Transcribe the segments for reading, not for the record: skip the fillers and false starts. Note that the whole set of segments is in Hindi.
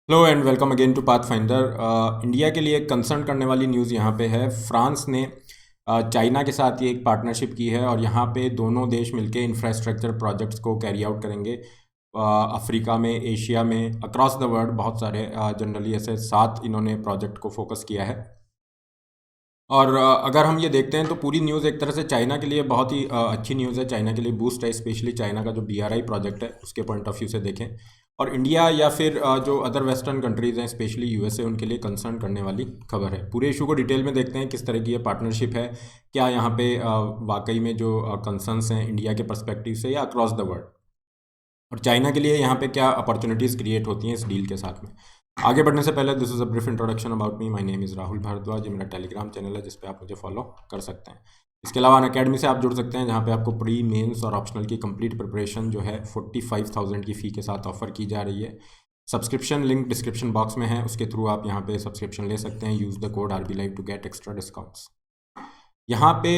Hello and welcome again to Path Finder. India के लिए कंसर्न करने वाली न्यूज़ यहाँ पे है। फ्रांस ने चाइना के साथ ये एक पार्टनरशिप की है और यहाँ पे दोनों देश मिलके इंफ्रास्ट्रक्चर प्रोजेक्ट्स को कैरी आउट करेंगे। अफ्रीका में, एशिया में, अक्रॉस द वर्ल्ड बहुत सारे जनरली ऐसे 7 इन्होंने प्रोजेक्ट को फोकस किया है। और अगर हम ये देखते हैं तो पूरी न्यूज़ एक तरह से चाइना के लिए बहुत ही अच्छी न्यूज़ है, चाइना के लिए बूस्ट है, स्पेशली चाइना का जो BRI प्रोजेक्ट है उसके पॉइंट ऑफ व्यू से देखें। और इंडिया या फिर जो अदर वेस्टर्न कंट्रीज़ हैं, स्पेशली USA, उनके लिए कंसर्न करने वाली खबर है। पूरे इशू को डिटेल में देखते हैं, किस तरह की ये पार्टनरशिप है, क्या यहाँ पे वाकई में जो कंसर्न्स हैं इंडिया के पर्सपेक्टिव से या अक्रॉस द वर्ल्ड, और चाइना के लिए यहाँ पे क्या अपॉर्चुनिटीज़ क्रिएट होती हैं इस डील के साथ में। आगे बढ़ने से पहले, this is a brief introduction about me. My name is Rahul Bhardwaj. ये मेरा टेलीग्राम चैनल है जिस पे आप मुझे फॉलो कर सकते हैं। इसके अलावा अनअकैडमी से आप जुड़ सकते हैं, जहाँ पे आपको प्री, मेंस और ऑप्शनल की कंप्लीट प्रिपरेशन जो है 45,000 की फ़ी के साथ ऑफर की जा रही है। सब्सक्रिप्शन लिंक डिस्क्रिप्शन बॉक्स में है, उसके थ्रू आप यहाँ पे सब्सक्रिप्शन ले सकते हैं। Use the code RBLive to get extra discounts. यहाँ पे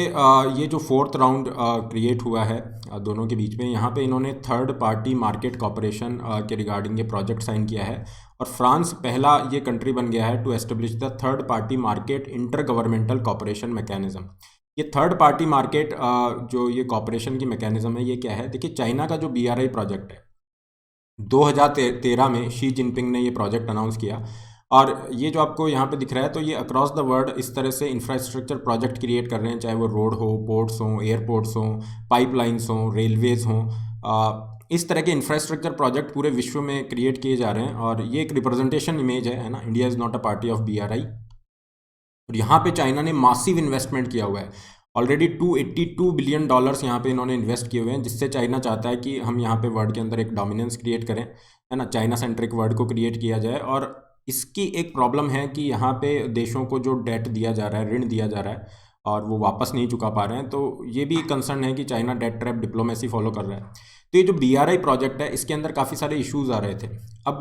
ये जो फोर्थ राउंड क्रिएट हुआ है दोनों के बीच में, यहाँ पे इन्होंने थर्ड पार्टी मार्केट कॉपरेशन के रिगार्डिंग ये प्रोजेक्ट साइन किया है। और फ्रांस पहला ये कंट्री बन गया है to establish the third party market intergovernmental cooperation mechanism. ये थर्ड पार्टी मार्केट जो ये कॉपरेशन की मैकेनिज्म है, ये क्या है? देखिए, चाइना का जो BRI प्रोजेक्ट है, 2013 में शी जिनपिंग ने ये प्रोजेक्ट अनाउंस किया। और ये जो आपको यहाँ पे दिख रहा है, तो ये अक्रॉस द वर्ल्ड इस तरह से इंफ्रास्ट्रक्चर प्रोजेक्ट क्रिएट कर रहे हैं, चाहे वो रोड हो, पोर्ट्स हों, एयरपोर्ट्स हों, पाइपलाइंस हों, रेलवेज़ हों। इस तरह के इंफ्रास्ट्रक्चर प्रोजेक्ट पूरे विश्व में क्रिएट किए जा रहे हैं। और ये एक रिप्रेजेंटेशन इमेज है ना, India is not a party of BRI। और यहाँ पे चाइना ने मासिव इन्वेस्टमेंट किया हुआ है। ऑलरेडी $282 बिलियन यहाँ पे इन्होंने इन्वेस्ट किए हुए हैं, जिससे चाइना चाहता है कि हम यहाँ पे वर्ल्ड के अंदर एक डोमिनेंस क्रिएट करें, है ना, चाइना सेंट्रिक वर्ल्ड को क्रिएट किया जाए। और इसकी एक प्रॉब्लम है कि यहाँ पे देशों को जो डेट दिया जा रहा है, ऋण दिया जा रहा है, और वो वापस नहीं चुका पा रहे हैं। तो ये भी कंसर्न है कि China debt trap diplomacy follow कर रहा है। तो ये जो BRI प्रोजेक्ट है, इसके अंदर काफ़ी सारे इश्यूज आ रहे थे। अब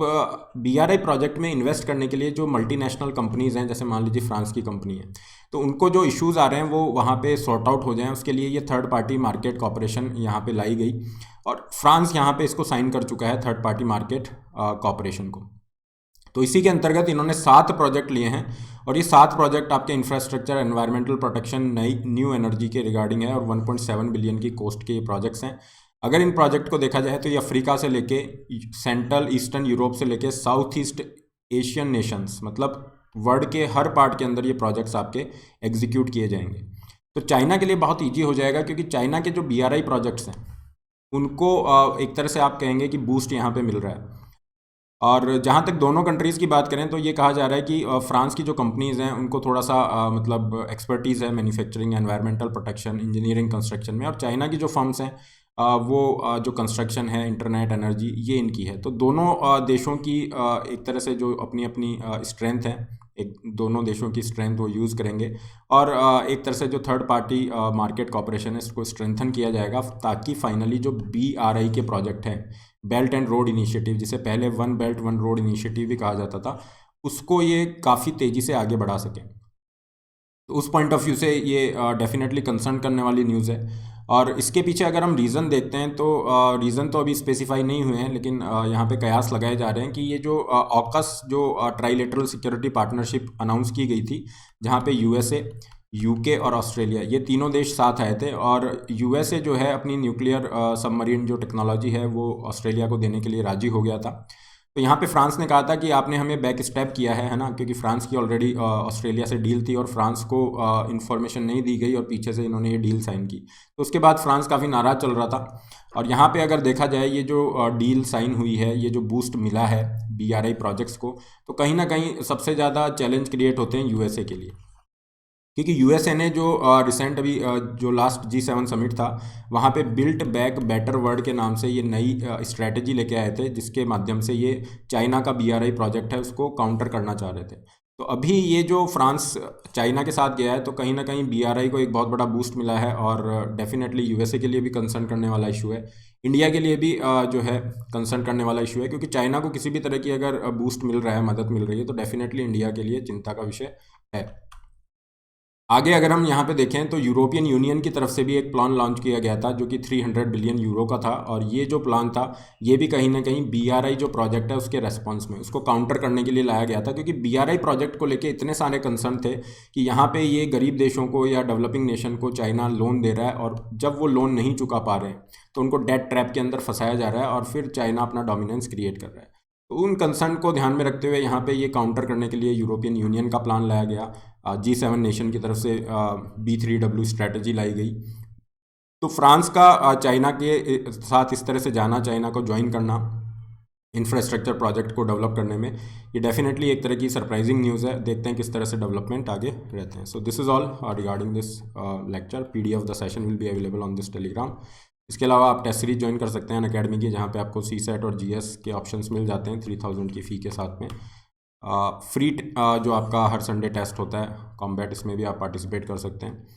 BRI प्रोजेक्ट में इन्वेस्ट करने के लिए जो मल्टीनेशनल कंपनीज़ हैं, जैसे मान लीजिए फ्रांस की कंपनी है, तो उनको जो इश्यूज आ रहे हैं वो वहाँ पे सॉर्ट आउट हो जाएं, उसके लिए ये थर्ड पार्टी मार्केट कॉपरेशन यहाँ पे लाई गई। और फ्रांस यहाँ पे इसको साइन कर चुका है, थर्ड पार्टी मार्केट कॉपरेशन को। तो इसी के अंतर्गत इन्होंने 7 प्रोजेक्ट लिए हैं। और ये 7 प्रोजेक्ट आपके इंफ्रास्ट्रक्चर, एनवायरमेंटल प्रोटेक्शन, नई न्यू एनर्जी के रिगार्डिंग है, और 1.7 बिलियन की कॉस्ट के ये प्रोजेक्ट्स हैं। अगर इन प्रोजेक्ट को देखा जाए तो ये अफ्रीका से लेके, सेंट्रल ईस्टर्न यूरोप से लेके साउथ ईस्ट एशियन नेशंस, मतलब वर्ल्ड के हर पार्ट के अंदर ये प्रोजेक्ट्स आपके एग्जीक्यूट किए जाएंगे। तो चाइना के लिए बहुत ईजी हो जाएगा, क्योंकि चाइना के जो BRI प्रोजेक्ट्स हैं उनको एक तरह से आप कहेंगे कि बूस्ट यहाँ पे मिल रहा है। और जहाँ तक दोनों कंट्रीज़ की बात करें, तो ये कहा जा रहा है कि फ्रांस की जो कंपनीज़ हैं उनको थोड़ा सा मतलब एक्सपर्टीज़ है manufacturing, environmental protection, engineering, construction में। और चाइना की जो फर्म्स हैं वो जो कंस्ट्रक्शन है, इंटरनेट, एनर्जी, ये इनकी है। तो दोनों देशों की एक तरह से जो अपनी अपनी स्ट्रेंथ है, एक दोनों देशों की स्ट्रेंथ वो यूज़ करेंगे। और एक तरह से जो थर्ड पार्टी मार्केट कॉपरेशन है, इसको स्ट्रेंथन किया जाएगा, ताकि फाइनली जो BRI के प्रोजेक्ट हैं, बेल्ट एंड रोड इनिशिएटिव, जिसे पहले one belt one road initiative भी कहा जाता था, उसको ये काफ़ी तेज़ी से आगे बढ़ा सकें। तो उस पॉइंट ऑफ व्यू से ये डेफिनेटली कंसर्न करने वाली न्यूज़ है। और इसके पीछे अगर हम रीज़न देखते हैं, तो रीज़न तो अभी स्पेसिफाई नहीं हुए हैं, लेकिन यहाँ पे कयास लगाए जा रहे हैं कि ये जो ऑकस जो ट्राइलेटरल सिक्योरिटी पार्टनरशिप अनाउंस की गई थी, जहाँ पे USA, UK और ऑस्ट्रेलिया, ये तीनों देश साथ आए थे। और USA जो है अपनी न्यूक्लियर सबमरीन जो टेक्नोलॉजी है वो ऑस्ट्रेलिया को देने के लिए राजी हो गया था। तो यहाँ पे फ्रांस ने कहा था कि आपने हमें बैक स्टेप किया है ना, क्योंकि फ्रांस की ऑलरेडी ऑस्ट्रेलिया से डील थी और फ्रांस को इन्फॉर्मेशन नहीं दी गई, और पीछे से इन्होंने ये डील साइन की। तो उसके बाद फ्रांस काफ़ी नाराज़ चल रहा था। और यहाँ पे अगर देखा जाए, ये जो डील साइन हुई है, ये जो बूस्ट मिला है BRI प्रोजेक्ट्स को, तो कहीं ना कहीं सबसे ज़्यादा चैलेंज क्रिएट होते हैं USA के लिए। क्योंकि USA ने जो रिसेंट अभी जो लास्ट G7 समिट था, वहाँ पे बिल्ट बैक बेटर वर्ल्ड के नाम से ये नई स्ट्रैटेजी लेके आए थे, जिसके माध्यम से ये चाइना का BRI प्रोजेक्ट है उसको काउंटर करना चाह रहे थे। तो अभी ये जो फ्रांस चाइना के साथ गया है, तो कहीं ना कहीं BRI को एक बहुत बड़ा बूस्ट मिला है। और डेफिनेटली USA के लिए भी कंसर्न करने वाला इशू है, इंडिया के लिए भी जो है कंसर्न करने वाला इशू है, क्योंकि चाइना को किसी भी तरह की अगर बूस्ट मिल रहा है, मदद मिल रही है, तो डेफिनेटली इंडिया के लिए चिंता का विषय है। आगे अगर हम यहाँ पे देखें तो यूरोपियन यूनियन की तरफ से भी एक प्लान लॉन्च किया गया था जो कि 300 बिलियन यूरो का था, और ये जो प्लान था ये भी कहीं ना कहीं बीआरआई जो प्रोजेक्ट है उसके रेस्पॉन्स में उसको काउंटर करने के लिए लाया गया था, क्योंकि बीआरआई प्रोजेक्ट को लेके इतने सारे कंसर्न थे कि यहाँ पे ये गरीब देशों को या डेवलपिंग नेशन को चाइना लोन दे रहा है, और जब वो लोन नहीं चुका पा रहे हैं तो उनको डेट ट्रैप के अंदर फंसाया जा रहा है और फिर चाइना अपना डोमिनेंस क्रिएट कर रहा है। तो उन कंसर्न को ध्यान में रखते हुए यहाँ पे ये काउंटर करने के लिए यूरोपियन यूनियन का प्लान लाया गया, G7 नेशन की तरफ से B3W स्ट्रैटेजी लाई गई। तो फ्रांस का चाइना के साथ इस तरह से जाना, चाइना को ज्वाइन करना इंफ्रास्ट्रक्चर प्रोजेक्ट को डेवलप करने में, ये डेफिनेटली एक तरह की सरप्राइजिंग न्यूज़ है। देखते हैं किस तरह से डेवलपमेंट आगे रहते हैं। So this is all regarding this lecture. PDF of the session will be available on this Telegram. इसके अलावा आप टेस्ट सीरीज ज्वाइन कर सकते हैं अनअकैडमी की, जहाँ पे आपको CSAT और GS के ऑप्शंस मिल जाते हैं 3000 की फ़ी के साथ में। फ्री जो आपका हर संडे टेस्ट होता है कॉम्बैट, इसमें भी आप पार्टिसिपेट कर सकते हैं।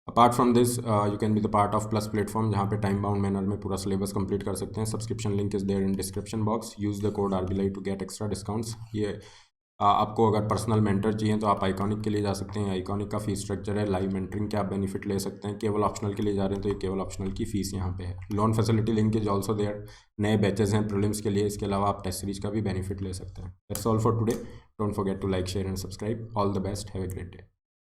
Apart from this you can be the part of plus platform, जहाँ पे टाइम बाउंड मैनर में पूरा सिलेबस कंप्लीट कर सकते हैं। Subscription link is there in description box. Use the code RBLI to get extra discounts. ये आपको अगर पर्सनल मेंटर चाहिए तो आप आइकॉनिक के लिए जा सकते हैं। आइकॉनिक का फीस स्ट्रक्चर है, लाइव मेंटरिंग के आप बेनिफिट ले सकते हैं। केवल ऑप्शनल के लिए जा रहे हैं तो ये केवल ऑप्शनल की फ़ीस यहाँ पे है। Loan facility link is also there. नए बैचेज हैं प्रीलिम्स के लिए, इसके अलावा आप टेस्ट सीरीज का भी बेनिफिट ले सकते हैं। That's all for today. Don't forget to like, share and subscribe. All the best, have a great day.